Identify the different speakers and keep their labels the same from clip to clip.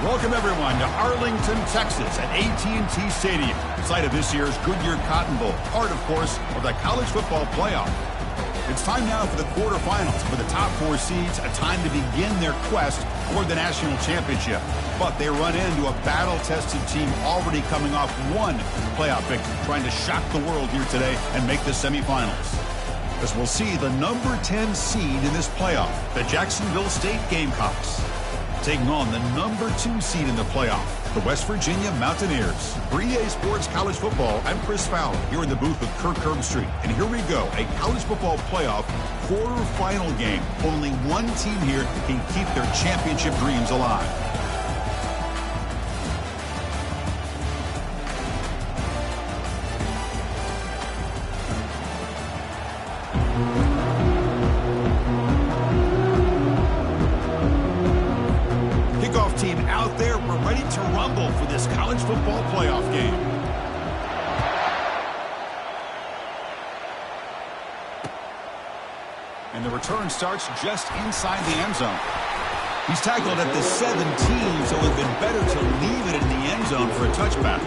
Speaker 1: Welcome, everyone, to Arlington, Texas at AT&T Stadium, site of this year's Goodyear Cotton Bowl, part, of course, of the college football playoff. It's time now for the quarterfinals. For the top four seeds, a time to begin their quest toward the national championship. But they run into a battle-tested team already coming off one playoff victory, trying to shock the world here today and make the semifinals. As we'll see the number 10 seed in this playoff, the Jacksonville State Gamecocks, taking on the number 2 seed in the playoff, the West Virginia Mountaineers. For EA Sports College Football, I'm Chris Fowler, here in the booth with Kirk Herbstreit. And here we go, a college football playoff quarterfinal game. Only one team here can keep their championship dreams alive. Team out there, we're ready to rumble for this college football playoff game. And the return starts just inside the end zone. He's tackled at the 17, so it would have been better to leave it in the end zone for a touchback.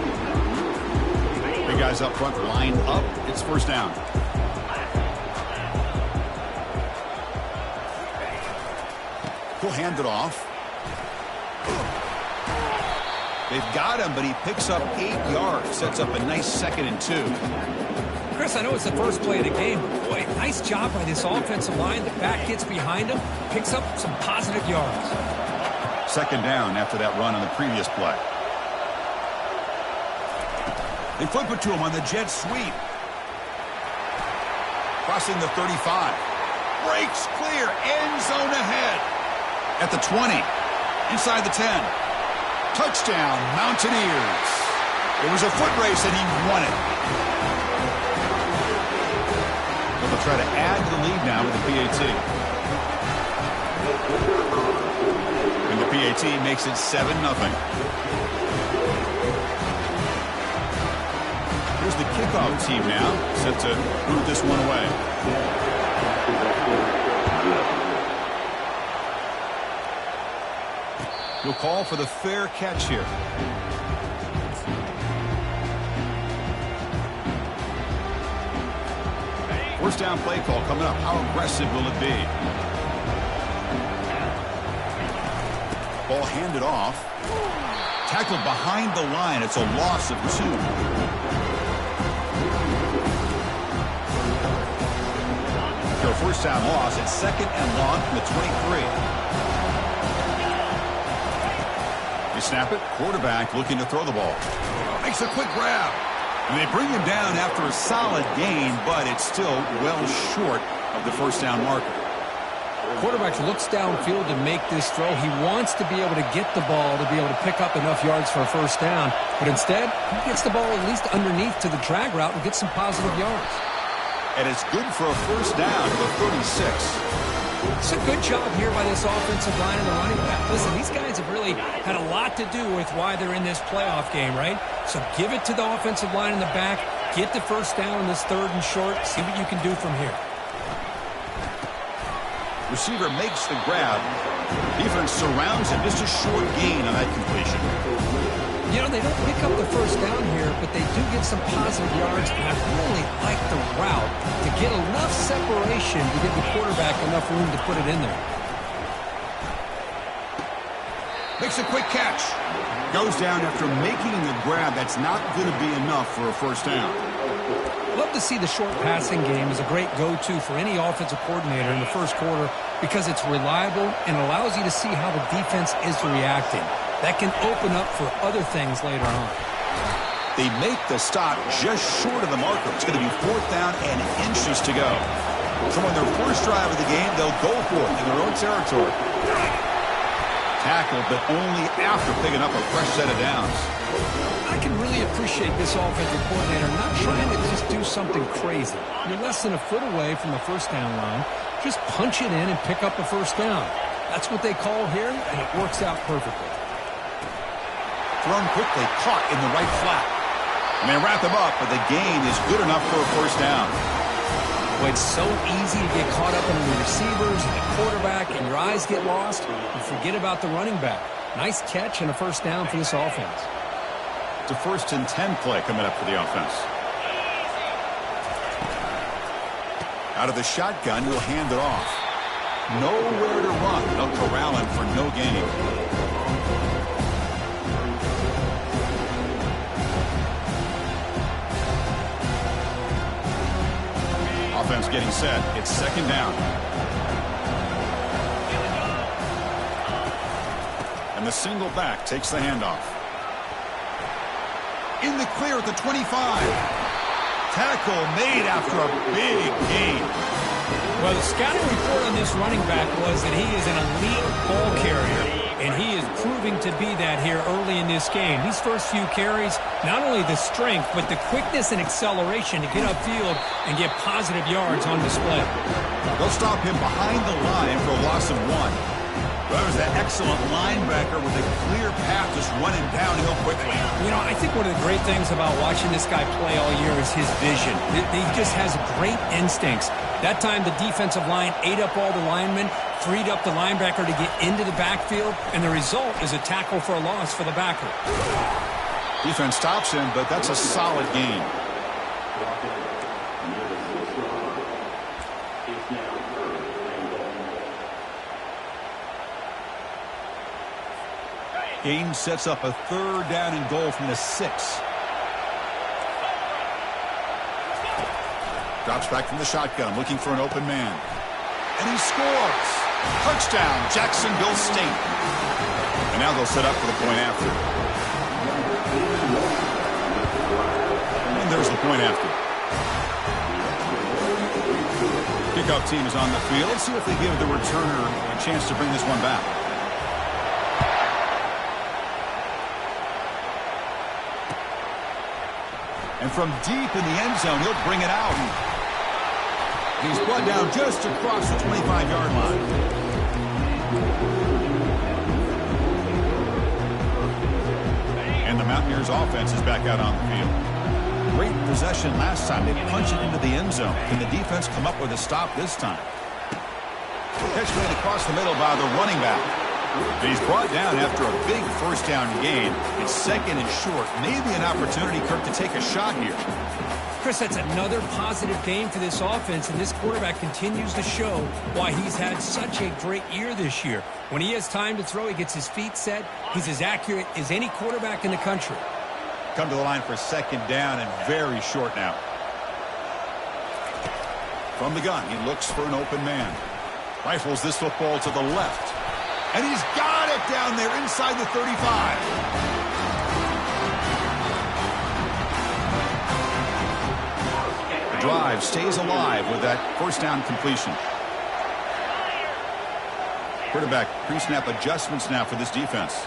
Speaker 1: Big guys up front lined up. It's first down. He'll hand it off. They've got him, but he picks up 8 yards. Sets up a nice 2nd and 2.
Speaker 2: Chris, I know it's the first play of the game, but boy, nice job by this offensive line. The back gets behind him, picks up some positive yards.
Speaker 1: 2nd down after that run on the previous play. They flip it to him on the jet sweep. Crossing the 35. Breaks clear. End zone ahead. At the 20. Inside the 10. Touchdown, Mountaineers. It was a foot race, and he won it. They'll try to add to the lead now with the PAT. And the PAT makes it 7-0. Here's the kickoff team now, set to move this one away. He'll call for the fair catch here. First down play call coming up. How aggressive will it be? Ball handed off. Tackled behind the line. It's a loss of 2. After a first down loss, it's 2nd and long from the 23. Snap it. Quarterback looking to throw the ball. Makes a quick grab. And they bring him down after a solid gain, but it's still well short of the first down marker.
Speaker 2: Quarterback looks downfield to make this throw. He wants to be able to get the ball to be able to pick up enough yards for a first down. But instead, he gets the ball at least underneath to the drag route and gets some positive yards.
Speaker 1: And it's good for a first down to the 36.
Speaker 2: It's a good job here by this offensive line and the running back. Listen, these guys have really had a lot to do with why they're in this playoff game, right? So give it to the offensive line in the back. Get the first down in this 3rd and short. See what you can do from here.
Speaker 1: Receiver makes the grab. Defense surrounds him. Just a short gain on that completion.
Speaker 2: You know, they don't pick up the first down here, but they do get some positive yards, and I really like the route to get enough separation to give the quarterback enough room to put it in there.
Speaker 1: Makes a quick catch. Goes down after making the grab. That's not going to be enough for a first down.
Speaker 2: Love to see the short passing game as a great go-to for any offensive coordinator in the first quarter because it's reliable and allows you to see how the defense is reacting. That can open up for other things later on.
Speaker 1: They make the stop just short of the marker. It's going to be 4th down and inches to go. So on their first drive of the game, they'll go for it in their own territory. Tackled, but only after picking up a fresh set of downs.
Speaker 2: I can really appreciate this offensive coordinator not trying to just do something crazy. You're less than a foot away from the first down line. Just punch it in and pick up a first down. That's what they call here, and it works out perfectly.
Speaker 1: Thrown quickly, caught in the right flat. And they wrap him up, but the gain is good enough for a first down.
Speaker 2: Well, it's so easy to get caught up in the receivers and the quarterback, and your eyes get lost. You forget about the running back. Nice catch and a first down for this offense.
Speaker 1: It's a 1st and 10 play coming up for the offense. Out of the shotgun, he'll hand it off. Nowhere to run. They'll corral him for no gain. Offense getting set. It's 2nd down. And the single back takes the handoff. In the clear at the 25. Tackle made after a big gain.
Speaker 2: Well, the scouting report on this running back was that he is an elite ball carrier, and he is proving to be that here early in this game. These first few carries, not only the strength, but the quickness and acceleration to get upfield and get positive yards on display.
Speaker 1: They'll stop him behind the line for a loss of 1. That was an excellent linebacker with a clear path just running downhill quickly.
Speaker 2: You know, I think one of the great things about watching this guy play all year is his vision. He just has great instincts. That time the defensive line ate up all the linemen, freed up the linebacker to get into the backfield, and the result is a tackle for a loss for the backer.
Speaker 1: Defense stops him, but that's a solid gain. Gain sets up a 3rd down and goal from the 6. Drops back from the shotgun, looking for an open man. And he scores! Touchdown, Jacksonville State. And now they'll set up for the point after. And there's the point after. Kickoff team is on the field. Let's see if they give the returner a chance to bring this one back. And from deep in the end zone, he'll bring it out. He's brought down just across the 25-yard line. And the Mountaineers offense is back out on the field. Great possession last time. They punched it into the end zone. Can the defense come up with a stop this time? Catch made across the middle by the running back. And he's brought down after a big 1st down gain. It's 2nd and short. Maybe an opportunity, Kirk, to take a shot here.
Speaker 2: Chris, that's another positive game for this offense, and this quarterback continues to show why he's had such a great year this year. When he has time to throw, he gets his feet set. He's as accurate as any quarterback in the country.
Speaker 1: Come to the line for 2nd down and very short now. From the gun, he looks for an open man. Rifles this football to the left. And he's got it down there inside the 35. The drive stays alive with that 1st down completion. Quarterback pre-snap adjustments now for this defense.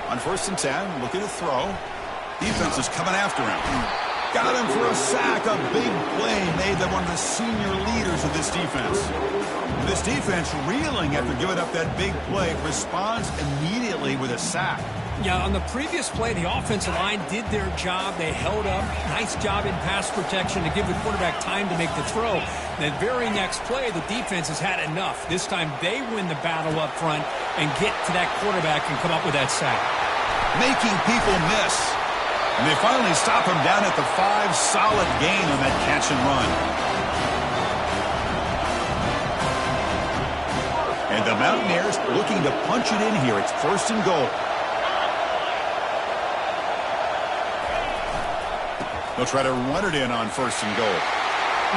Speaker 1: On 1st and 10, looking to throw. Defense is coming after him. Got him for a sack. A big play made by one of the senior leaders of this defense. This defense reeling after giving up that big play, responds immediately with a sack.
Speaker 2: Yeah, on the previous play, the offensive line did their job. They held up. Nice job in pass protection to give the quarterback time to make the throw. The very next play, the defense has had enough. This time they win the battle up front and get to that quarterback and come up with that sack.
Speaker 1: Making people miss. And they finally stop him down at the 5. Solid gain on that catch and run. And the Mountaineers looking to punch it in here. It's 1st and goal. They'll try to run it in on 1st and goal.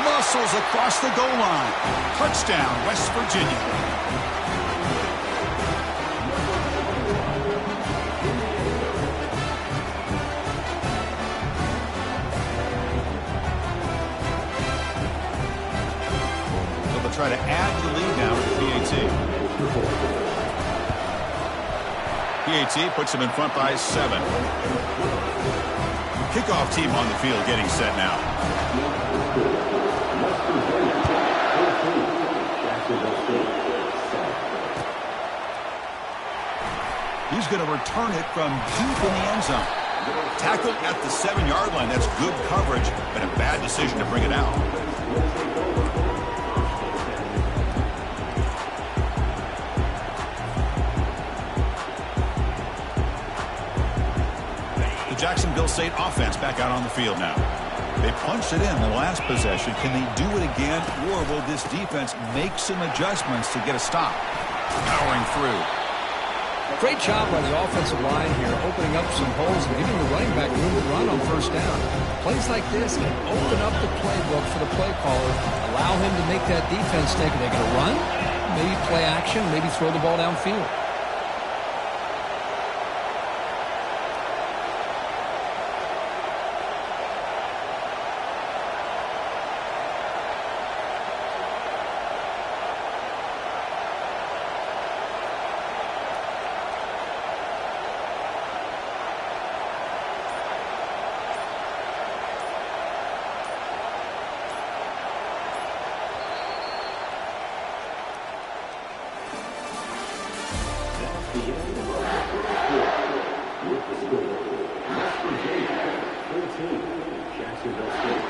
Speaker 1: Muscles across the goal line. Touchdown, West Virginia. Try to add to the lead now with the PAT. PAT puts him in front by 7. Kickoff team on the field getting set now. He's going to return it from deep in the end zone. Tackled at the 7-yard line. That's good coverage, but a bad decision to bring it out. Jacksonville St. offense back out on the field now. They punched it in the last possession. Can they do it again, or will this defense make some adjustments to get a stop? Powering through.
Speaker 2: Great job by the offensive line here, opening up some holes and giving the running back room to run on first down. Plays like this can open up the playbook for the play caller, allow him to make that defense think, are they going to run? Maybe play action, maybe throw the ball downfield.
Speaker 3: Jacksonville State.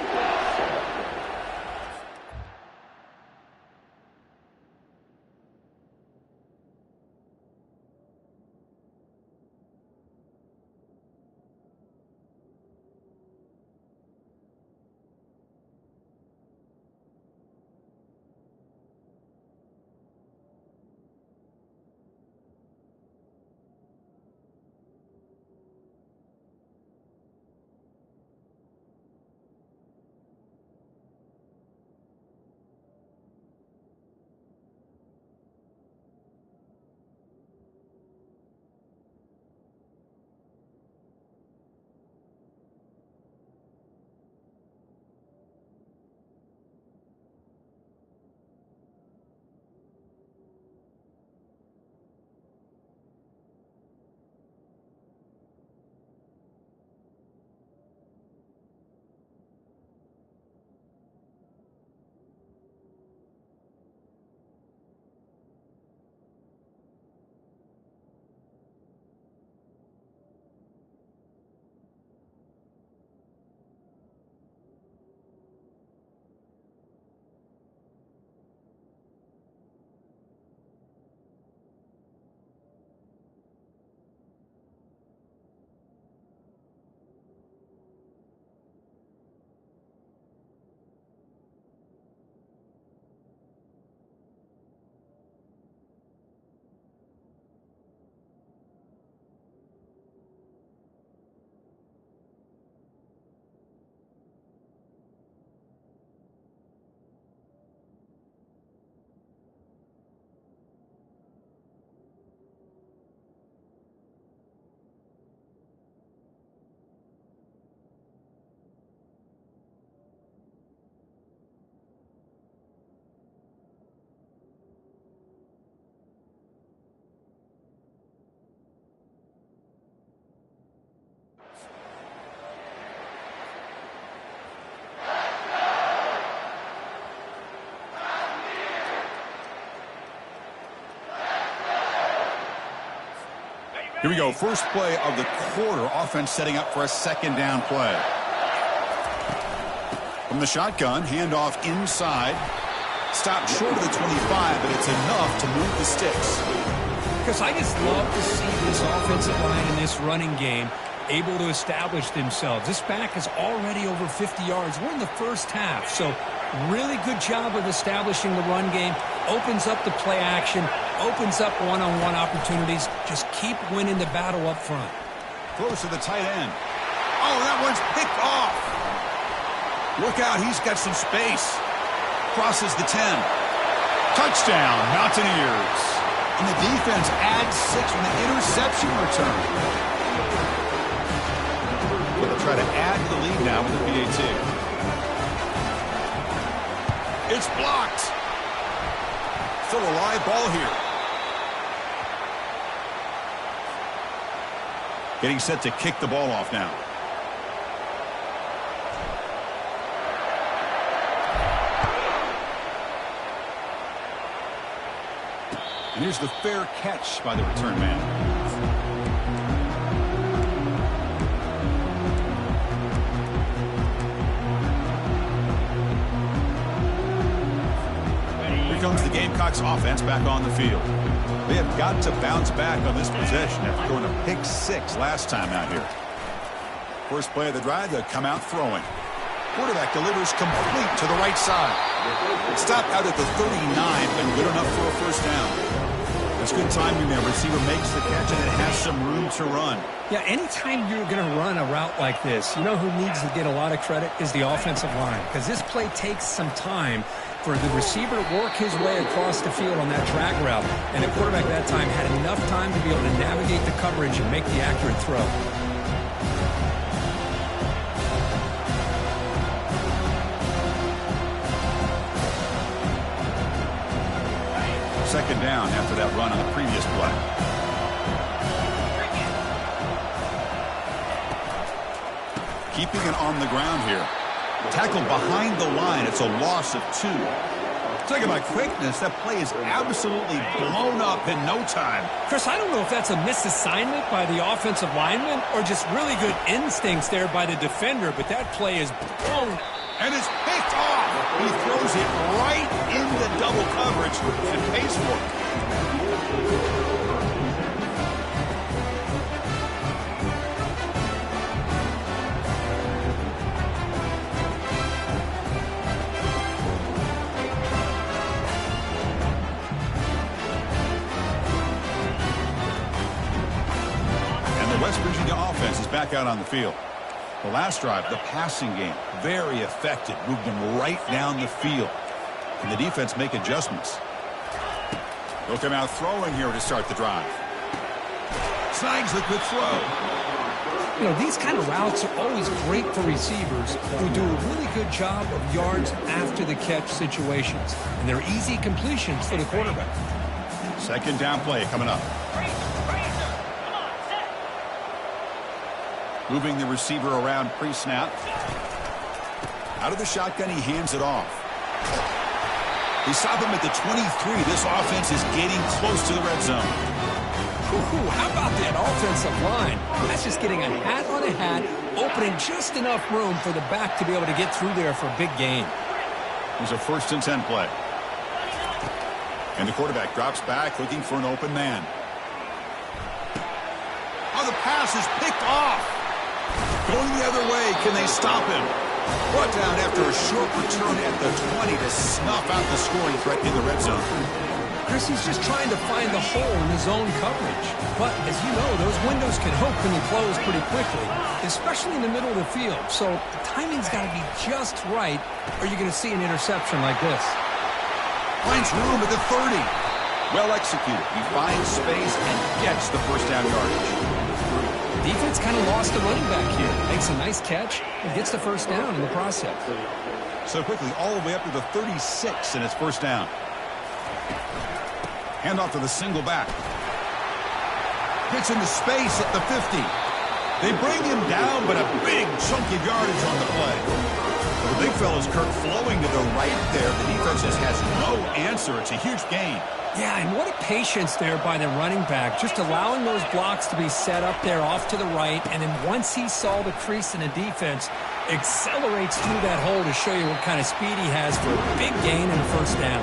Speaker 1: Here we go. First play of the quarter. Offense setting up for a second down play. From the shotgun, handoff inside. Stopped short of the 25, but it's enough to move the sticks.
Speaker 2: Because I just love to see this offensive line in this running game able to establish themselves. This back is already over 50 yards. We're in the first half, so really good job of establishing the run game. Opens up the play action, opens up one-on-one opportunities. Just keep winning the battle up front.
Speaker 1: Close to the tight end. Oh, that one's picked off. Look out, he's got some space. Crosses the 10. Touchdown, Mountaineers. And the defense adds 6 from the interception return. They'll try to add to the lead now with the PAT. It's blocked. Still a live ball here. Getting set to kick the ball off now. And here's the fair catch by the return man. Here comes the Gamecocks offense back on the field. They have got to bounce back on this possession after going a pick 6 last time out here. First play of the drive, they'll come out throwing. Quarterback delivers complete to the right side. Stop out at the 39, but good enough for a first down. It's good timing there. Receiver makes the catch, and it has some room to run.
Speaker 2: Yeah, anytime you're going to run a route like this, you know who needs to get a lot of credit is the offensive line, because this play takes some time for the receiver to work his way across the field on that drag route, and the quarterback that time had enough time to be able to navigate the coverage and make the accurate throw.
Speaker 1: Second down after that run on the previous play. Keeping it on the ground here. Tackled behind the line. It's a loss of 2. Talking about quickness, that play is absolutely blown up in no time.
Speaker 2: Chris, I don't know if that's a misassignment by the offensive lineman or just really good instincts there by the defender, but that play is blown.
Speaker 1: And it's picked off. He throws it right into double coverage and pays for it. And the West Virginia offense is back out on the field. The last drive, the passing game, very effective. Moved them right down the field. And the defense make adjustments. They'll come out throwing here to start the drive. Snags the quick throw.
Speaker 2: You know, these kind of routes are always great for receivers who do a really good job of yards after the catch situations. And they're easy completions for the quarterback.
Speaker 1: Second down play coming up. Moving the receiver around pre-snap. Out of the shotgun, he hands it off. They stop him at the 23. This offense is getting close to the red zone.
Speaker 2: Ooh, how about that offensive line? That's just getting a hat on a hat, opening just enough room for the back to be able to get through there for a big gain.
Speaker 1: Here's a 1st and 10 play. And the quarterback drops back looking for an open man. Oh, the pass is picked off. Going the other way, can they stop him? Brought down after a short return at the 20 to snuff out the scoring threat in the red zone.
Speaker 2: Chris, he's just trying to find the hole in his own coverage. But, as you know, those windows can open and close pretty quickly, especially in the middle of the field. So the timing's got to be just right, or you're going to see an interception like this.
Speaker 1: Finds room at the 30. Well executed. He finds space and gets the first down yardage.
Speaker 2: Defense kind of lost the running back here. Makes a nice catch and gets the first down in the process.
Speaker 1: So quickly, all the way up to the 36, and it's first down. Handoff to the single back. Gets into space at the 50. They bring him down, but a big chunk of yardage on the play. Well, the big fella's Kirk flowing to the right there. The defense just has no answer. It's a huge gain.
Speaker 2: Yeah, and what a patience there by the running back, just allowing those blocks to be set up there off to the right, and then once he saw the crease in the defense, accelerates through that hole to show you what kind of speed he has for a big gain and a first down.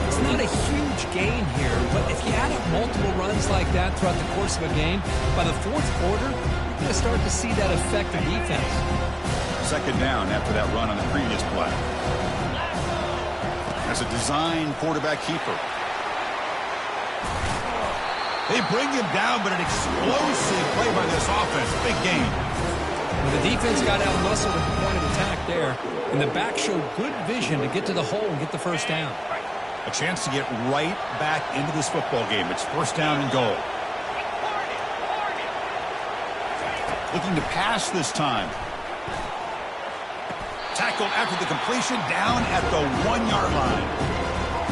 Speaker 2: It's not a huge gain here, but if you add up multiple runs like that throughout the course of a game, by the 4th quarter, you're going to start to see that effective defense.
Speaker 1: Second down after that run on the previous play. As a design quarterback keeper. They bring him down, but an explosive play by this offense. Big gain.
Speaker 2: Well, the defense got out muscled at the point of attack there, and the back showed good vision to get to the hole and get the first down.
Speaker 1: A chance to get right back into this football game. It's first down and goal. Looking to pass this time. Tackled after the completion, down at the 1-yard line.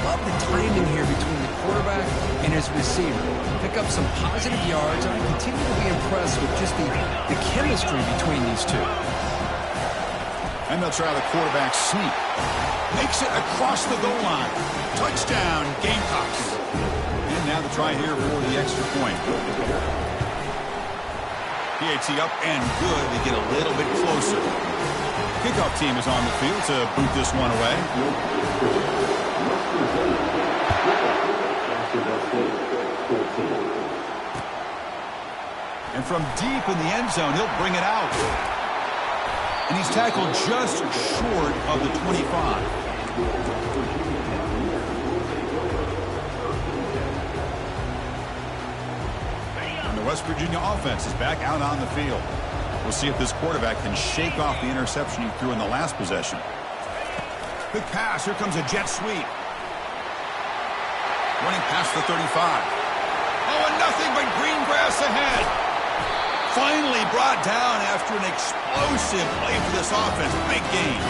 Speaker 2: Love the timing here between the quarterback and his receiver. Pick up some positive yards, and I continue to be impressed with just the chemistry between these two.
Speaker 1: And they'll try the quarterback sneak. Makes it across the goal line. Touchdown, Gamecocks. And now the try here for the extra point. PAT up and good. They get a little bit closer. Kickoff team is on the field to boot this one away. And from deep in the end zone, he'll bring it out. And he's tackled just short of the 25. And the West Virginia offense is back out on the field. We'll see if this quarterback can shake off the interception he threw in the last possession. Big pass. Here comes a jet sweep. Running past the 35. Oh, and nothing but green grass ahead. Finally brought down after an explosive play for this offense. Big gain.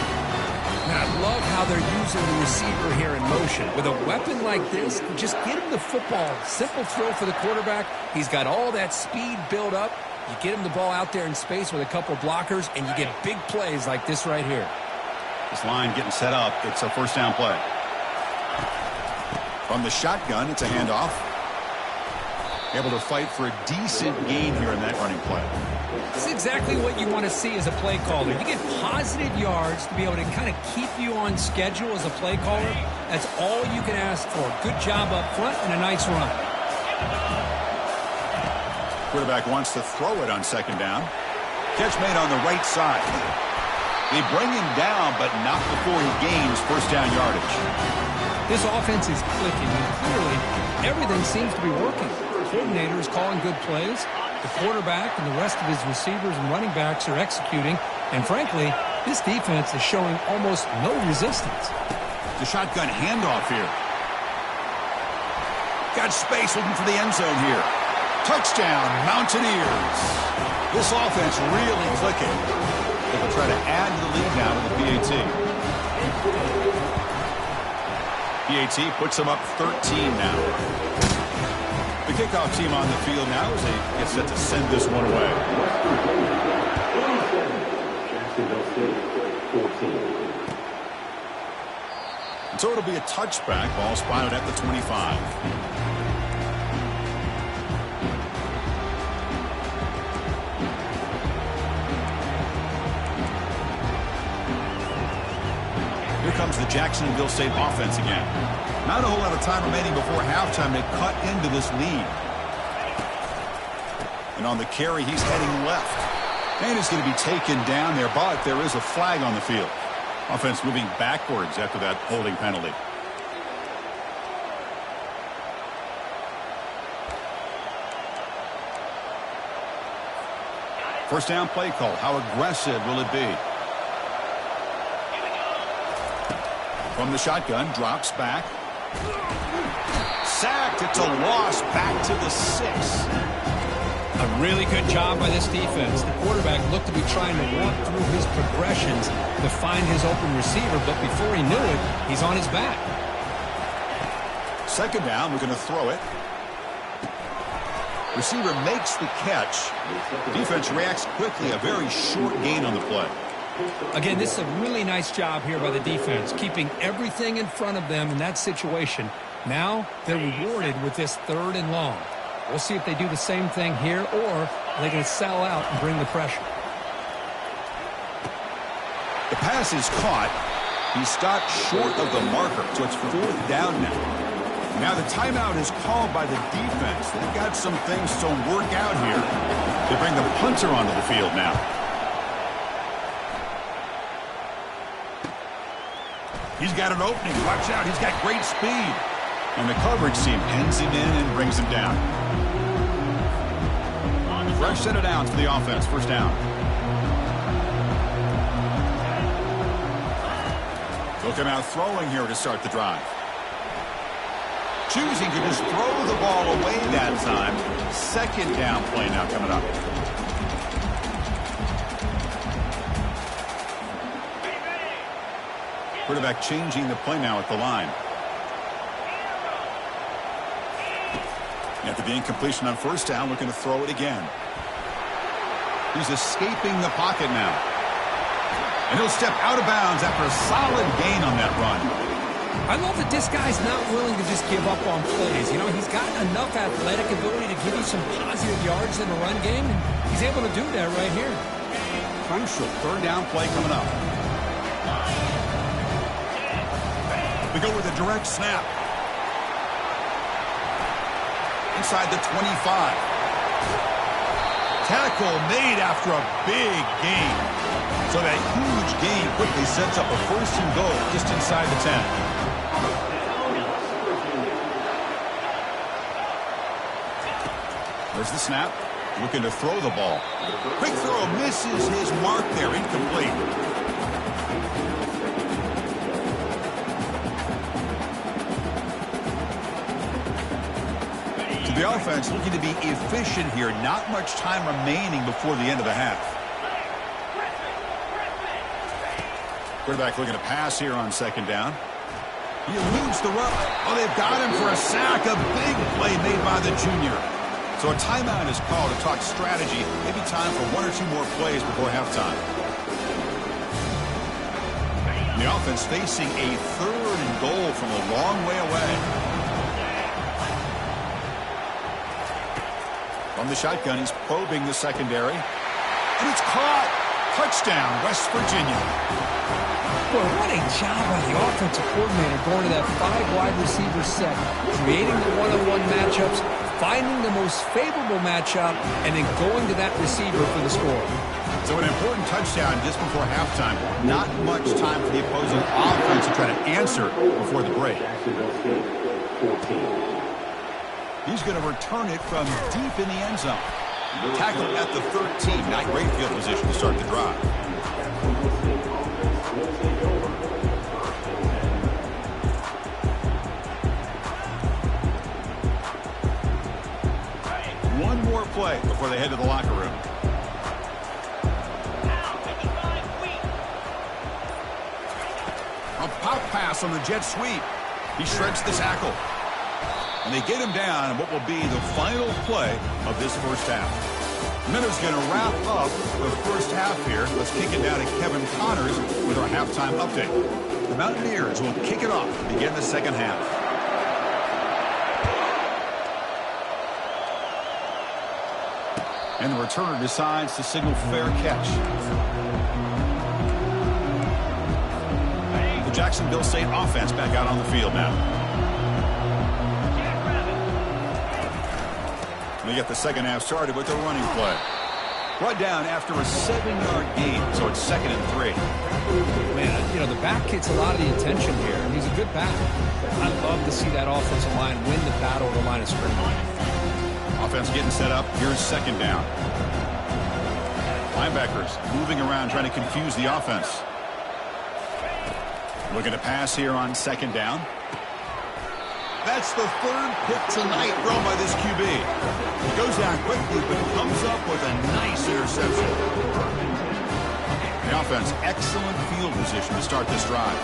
Speaker 2: And I love how they're using the receiver here in motion. With a weapon like this, just get him the football. Simple throw for the quarterback. He's got all that speed built up. You get him the ball out there in space with a couple blockers, and you get big plays like this right here.
Speaker 1: This line getting set up. It's a first down play. From the shotgun, it's a handoff. Able to fight for a decent gain here in that running play.
Speaker 2: This is exactly what you want to see as a play caller. You get positive yards to be able to kind of keep you on schedule as a play caller. That's all you can ask for. Good job up front and a nice run.
Speaker 1: Quarterback wants to throw it on second down. Catch made on the right side. They bring him down, but not before he gains first down yardage.
Speaker 2: This offense is clicking, and clearly everything seems to be working. The coordinator is calling good plays. The quarterback and the rest of his receivers and running backs are executing. And frankly, this defense is showing almost no resistance.
Speaker 1: The shotgun handoff here. Got space looking for the end zone here. Touchdown, Mountaineers. This offense really clicking. They will try to add to the lead now with the PAT. PAT puts them up 13 now. The kickoff team on the field now as they get set to send this one away. And so it'll be a touchback. Ball spotted at the 25. Here comes the Jacksonville State offense again. Not a whole lot of time remaining before halftime to cut into this lead. And on the carry, he's heading left. And he's going to be taken down there, but there is a flag on the field. Offense moving backwards after that holding penalty. First down play call. How aggressive will it be? From the shotgun, drops back. Sacked. It's a loss back to the 6.
Speaker 2: A really good job by this defense. The quarterback looked to be trying to walk through his progressions to find his open receiver, but before he knew it, he's on his back.
Speaker 1: Second down, we're going to throw it. Receiver makes the catch. Defense reacts quickly. A very short gain on the play.
Speaker 2: Again, this is a really nice job here by the defense, keeping everything in front of them in that situation. Now they're rewarded with this 3rd and long. We'll see if they do the same thing here, or they can sell out and bring the pressure.
Speaker 1: The pass is caught. He stopped short of the marker, so it's 4th down now. Now the timeout is called by the defense. They've got some things to work out here. They bring the punter onto the field now. He's got an opening. Watch out. He's got great speed. And the coverage team pins him in and brings him down. Fresh set of downs for the offense. First down. They'll come out throwing here to start the drive. Choosing to just throw the ball away that time. Second down play now coming up. Quarterback changing the play now at the line. After the incompletion on first down, looking to throw it again. He's escaping the pocket now. And he'll step out of bounds after a solid gain on that run.
Speaker 2: I love that this guy's not willing to just give up on plays. You know, he's got enough athletic ability to give you some positive yards in the run game, and he's able to do that right here.
Speaker 1: Crucial 3rd down play coming up. We go with a direct snap. Inside the 25. Tackle made after a big gain. So that huge gain quickly sets up a 1st and goal just inside the 10. There's the snap. Looking to throw the ball. Quick throw misses his mark there. Incomplete. To the offense, looking to be efficient here. Not much time remaining before the end of the half. Quarterback looking to pass here on 2nd down. He eludes the run. Oh, they've got him for a sack. A big play made by the junior. So a timeout is called to talk strategy. Maybe time for 1 or 2 more plays before halftime. The offense facing a 3rd and goal from a long way away. From the shotgun, he's probing the secondary. And it's caught. Touchdown, West Virginia.
Speaker 2: Boy, what a job by the offensive coordinator going to that 5 wide receiver set, creating the one-on-one matchups, finding the most favorable matchup, and then going to that receiver for the score.
Speaker 1: So an important touchdown just before halftime. Not much time for the opposing offense to try to answer before the break. He's going to return it from deep in the end zone. Tackled at the 13. Not great field position to start the drive. One more play before they head to the locker room. A pop pass on the jet sweep. He shreds the tackle. And they get him down in what will be the final play of this 1st half. Miller's going to wrap up the 1st half here. Let's kick it down to Kevin Connors with our halftime update. The Mountaineers will kick it off to begin the 2nd half. And the returner decides to signal fair catch. The Jacksonville St. offense back out on the field now. We get the 2nd half started with a running play. Brought down after a 7-yard gain, so it's 2nd and 3.
Speaker 2: Man, you know, the back gets a lot of the attention here, and he's a good back. I love to see that offensive line win the battle of the line of scrimmage.
Speaker 1: Offense getting set up. Here's 2nd down. Linebackers moving around trying to confuse the offense. Looking to pass here on 2nd down. That's the 3rd pick tonight thrown by this QB. He goes down quickly, but comes up with a nice interception. The offense, excellent field position to start this drive.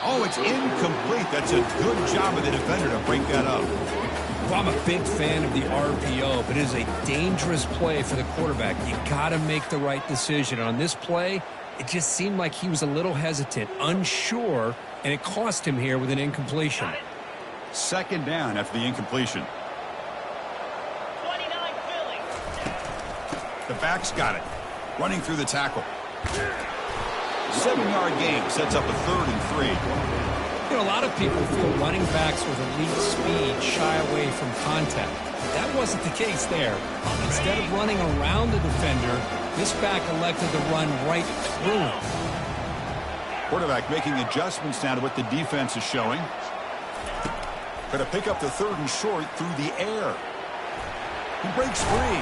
Speaker 1: Oh, it's incomplete. That's a good job of the defender to break that up.
Speaker 2: Well, I'm a big fan of the RPO, but it is a dangerous play for the quarterback. You got to make the right decision. On this play, it just seemed like he was a little hesitant, unsure, and it cost him here with an incompletion.
Speaker 1: 2nd down after the incompletion. The back's got it. Running through the tackle. 7-yard gain sets up a 3rd and 3.
Speaker 2: You know, a lot of people feel running backs with elite speed shy away from contact. That wasn't the case there. Instead of running around the defender, this back elected to run right through him.
Speaker 1: Quarterback making adjustments now to what the defense is showing. Going to pick up the 3rd and short through the air. He breaks free.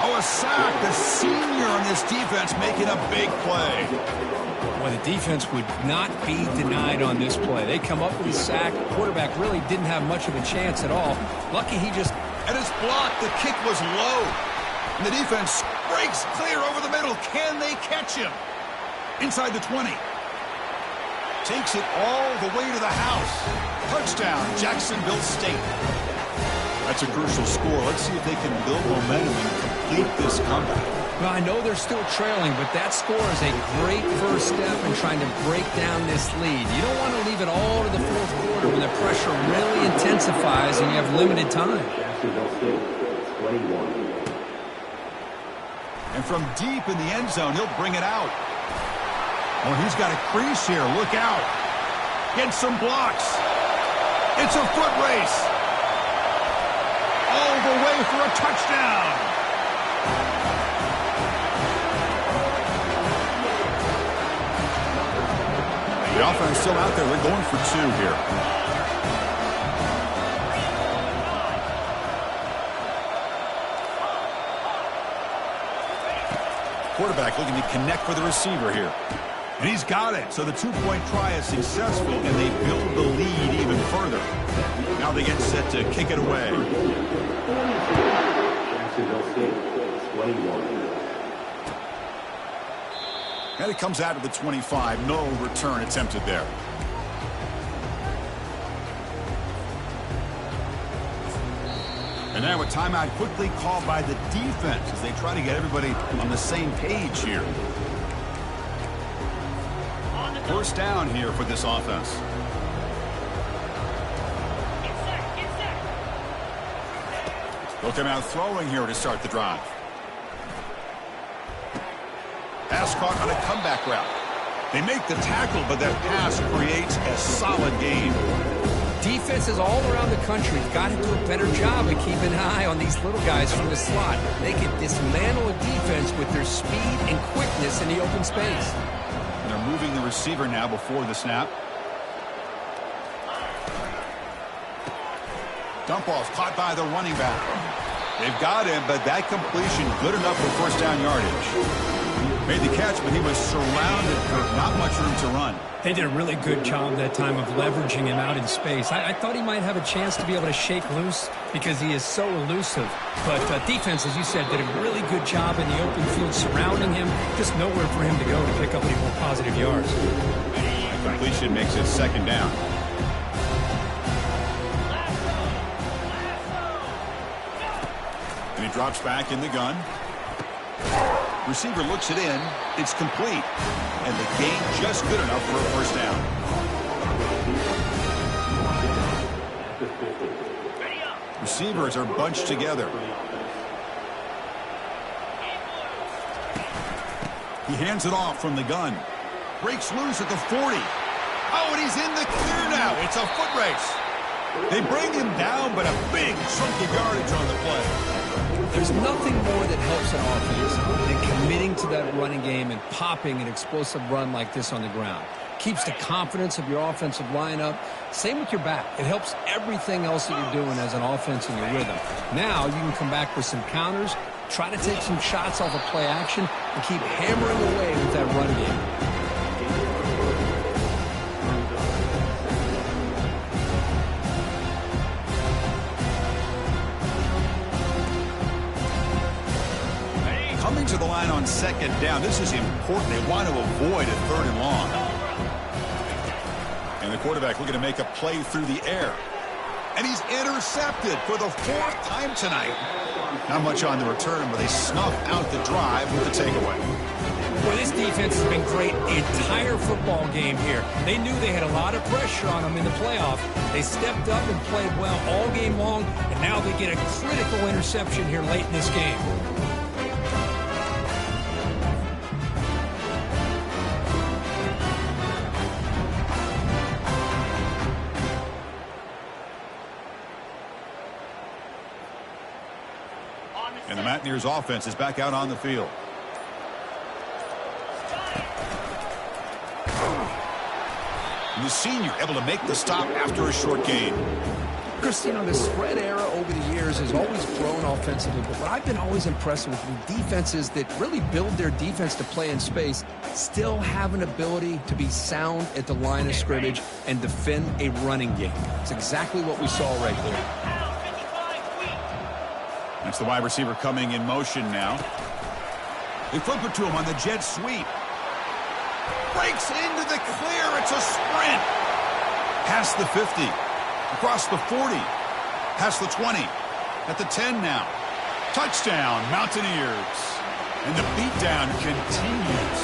Speaker 1: Oh, a sack. The senior on this defense making a big play.
Speaker 2: Well, the defense would not be denied on this play. They come up with a sack. The quarterback really didn't have much of a chance at all. Lucky he just...
Speaker 1: And it's blocked. The kick was low. And the defense breaks clear over the middle. Can they catch him? Inside the 20. Takes it all the way to the house. Touchdown, Jacksonville State. That's a crucial score. Let's see if they can build momentum and complete this comeback.
Speaker 2: Well, I know they're still trailing, but that score is a great first step in trying to break down this lead. You don't want to leave it all to the 4th quarter when the pressure really intensifies and you have limited time.
Speaker 1: And from deep in the end zone, he'll bring it out. Oh, he's got a crease here. Look out. Get some blocks. It's a foot race. All the way for a touchdown. The offense still out there. They're going for 2 here. Quarterback looking to connect with the receiver here. And he's got it. So the 2-point try is successful, and they build the lead even further. Now they get set to kick it away.
Speaker 3: Jacksonville State, 21.
Speaker 1: And it comes out of the 25. No return attempted there. And now a timeout quickly called by the defense as they try to get everybody on the same page here. First down here for this offense. They'll come out throwing here to start the drive. Pass caught on a comeback route. They make the tackle, but that pass creates a solid gain.
Speaker 2: Defenses all around the country have got to do a better job of keeping an eye on these little guys from the slot. They can dismantle a defense with their speed and quickness in the open space.
Speaker 1: And they're moving the receiver now before the snap. Dump ball's caught by the running back. They've got him, but that completion good enough for first down yardage. Made the catch, but he was surrounded for not much room to run.
Speaker 2: They did a really good job that time of leveraging him out in space. I thought he might have a chance to be able to shake loose because he is so elusive. But defense, as you said, did a really good job in the open field surrounding him. Just nowhere for him to go to pick up any more positive yards.
Speaker 1: That completion makes it second down. And he drops back in the gun. Receiver looks it in. It's complete. And the gain just good enough for a first down. Receivers are bunched together. He hands it off from the gun. Breaks loose at the 40. Oh, and he's in the clear now. It's a foot race. They bring him down, but a big chunk of yardage on the play.
Speaker 2: There's nothing more that helps an offense than committing to that running game and popping an explosive run like this on the ground. Keeps the confidence of your offensive lineup. Same with your back. It helps everything else that you're doing as an offense in your rhythm. Now you can come back with some counters, try to take some shots off of play action, and keep hammering away with that run game.
Speaker 1: Coming to the line on second down. This is important. They want to avoid a third and long. And the quarterback looking to make a play through the air. And he's intercepted for the 4th time tonight. Not much on the return, but they snuff out the drive with the takeaway.
Speaker 2: Boy, this defense has been great the entire football game here. They knew they had a lot of pressure on them in the playoff. They stepped up and played well all game long, and now they get a critical interception here late in this game.
Speaker 1: And the Mountaineers offense is back out on the field. And the senior able to make the stop after a short gain.
Speaker 2: Christine, the spread era over the years has always grown offensively, but what I've been always impressed with defenses that really build their defense to play in space still have an ability to be sound at the line of scrimmage and defend a running game. It's exactly what we saw right there.
Speaker 1: That's the wide receiver coming in motion now. They flip it to him on the jet sweep. Breaks into the clear. It's a sprint. Past the 50. Across the 40. Past the 20. At the 10 now. Touchdown, Mountaineers. And the beatdown continues.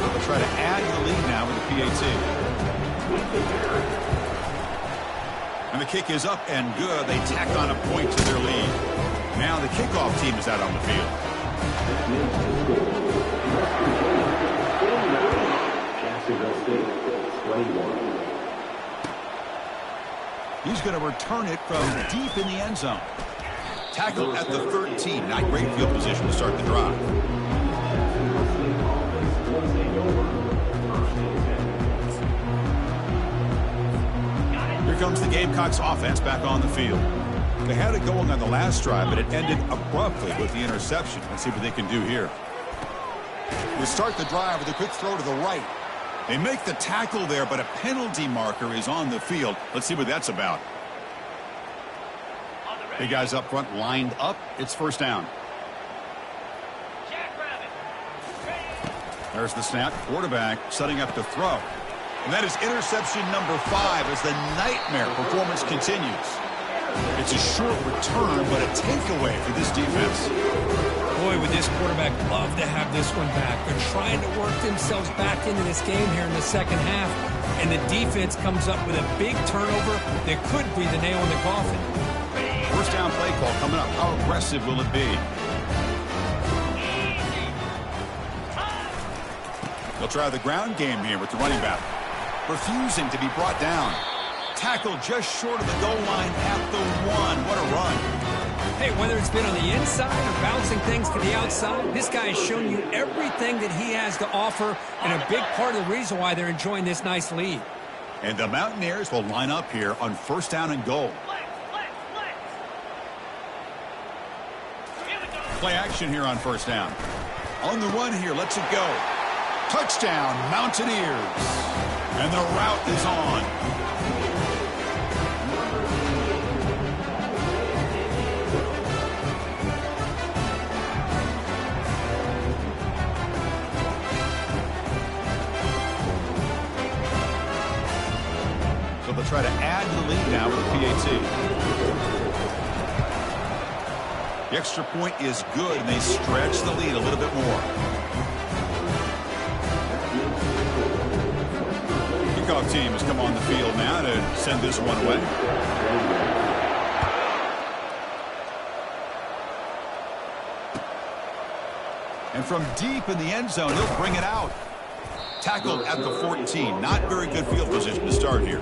Speaker 1: They'll try to add the lead now with the PAT. And the kick is up and good. They tack on a point to their lead. Now the kickoff team is out on the field.
Speaker 3: Jacksonville State, 21.
Speaker 1: He's going to return it from deep in the end zone. Tackle at the 13. Not great field position to start the drive. Here comes the Gamecocks offense back on the field. They had it going on the last drive, but it ended abruptly with the interception. Let's see what they can do here. We start the drive with a quick throw to the right. They make the tackle there, but a penalty marker is on the field. Let's see what that's about. The guys up front lined up. It's first down. There's the snap. Quarterback setting up to throw. And that is interception number 5 as the nightmare performance continues. It's a short return, but a takeaway for this defense.
Speaker 2: Boy, would this quarterback love to have this one back. They're trying to work themselves back into this game here in the second half. And the defense comes up with a big turnover that could be the nail in the coffin.
Speaker 1: First down play call coming up. How aggressive will it be? They'll try the ground game here with the running back. Refusing to be brought down. Tackle just short of the goal line at the 1. What a run.
Speaker 2: Hey, whether it's been on the inside or bouncing things to the outside, this guy has shown you everything that he has to offer, and a big part of the reason why they're enjoying this nice lead.
Speaker 1: And the Mountaineers will line up here on first down and goal. Play action here on first down. On the run here, lets it go. Touchdown, Mountaineers. And the route is on. So they'll try to add to the lead now with the PAT. The extra point is good, and they stretch the lead a little bit more. Kickoff team has come on the field now to send this one away. And from deep in the end zone, he'll bring it out. Tackled at the 14. Not very good field position to start here.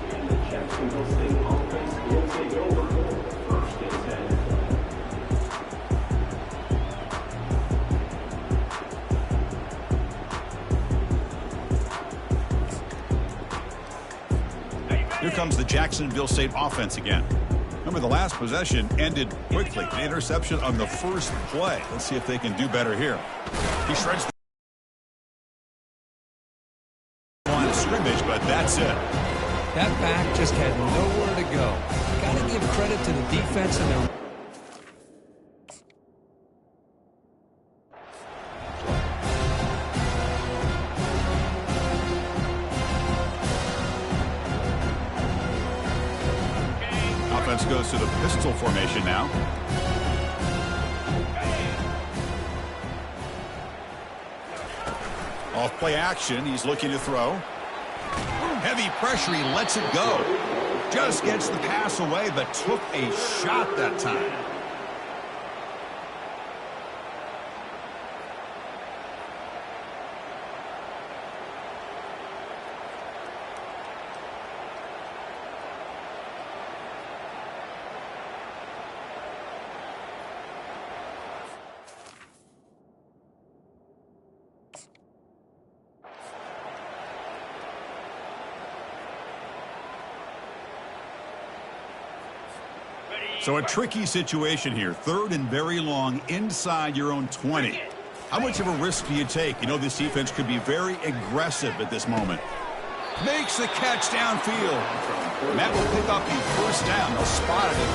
Speaker 1: Here comes the Jacksonville State offense again. Remember, the last possession ended quickly. An interception on the first play. Let's see if they can do better here. He shreds the line of scrimmage, but that's it.
Speaker 2: That back just had nowhere to go. Got to give credit to the defense and their...
Speaker 1: Offense goes to the pistol formation now. Off play action, he's looking to throw. Heavy pressure, he lets it go. Just gets the pass away, but took a shot that time. So a tricky situation here. Third and very long inside your own 20. How much of a risk do you take? You know, this defense could be very aggressive at this moment. Makes the catch downfield. Matt will pick up the first down. They'll spot it at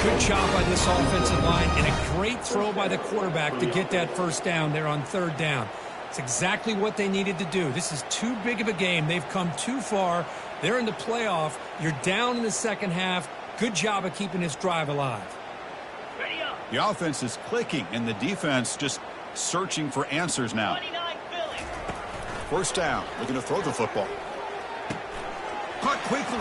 Speaker 1: 38.
Speaker 2: Good job by this offensive line and a great throw by the quarterback to get that first down there on third down. It's exactly what they needed to do. This is too big of a game. They've come too far. They're in the playoff. You're down in the second half. Good job of keeping this drive alive.
Speaker 1: The offense is clicking, and the defense just searching for answers now. First down, looking to throw the football. Caught quickly.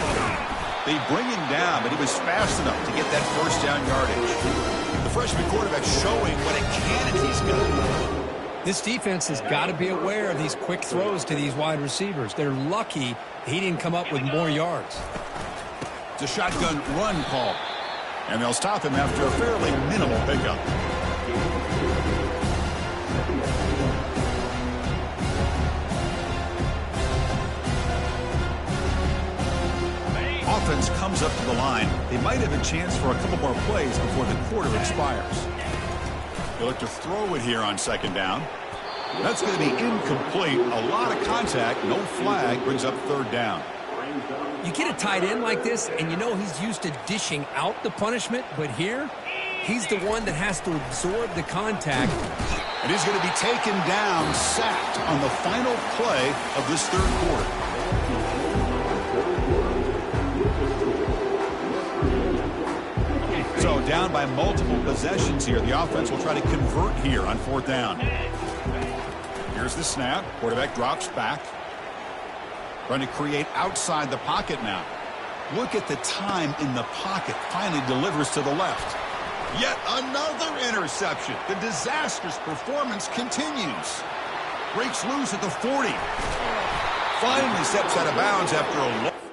Speaker 1: They bring him down, but he was fast enough to get that first down yardage. The freshman quarterback showing what a cannon he's got.
Speaker 2: This defense has got to be aware of these quick throws to these wide receivers. They're lucky he didn't come up with more yards.
Speaker 1: It's a shotgun run call. And they'll stop him after a fairly minimal pickup. Offense comes up to the line. They might have a chance for a couple more plays before the quarter expires. They'll look to throw it here on second down. That's going to be incomplete. A lot of contact. No flag. Brings up third down.
Speaker 2: You get a tight end like this, and you know he's used to dishing out the punishment, but here, he's the one that has to absorb the contact.
Speaker 1: And he's going to be taken down, sacked on the final play of this third quarter. So down by multiple possessions here. The offense will try to convert here on fourth down. Here's the snap. Quarterback drops back. Trying to create outside the pocket now. Look at the time in the pocket. Finally delivers to the left. Yet another interception. The disastrous performance continues. Breaks loose at the 40. Finally steps out of bounds after a long...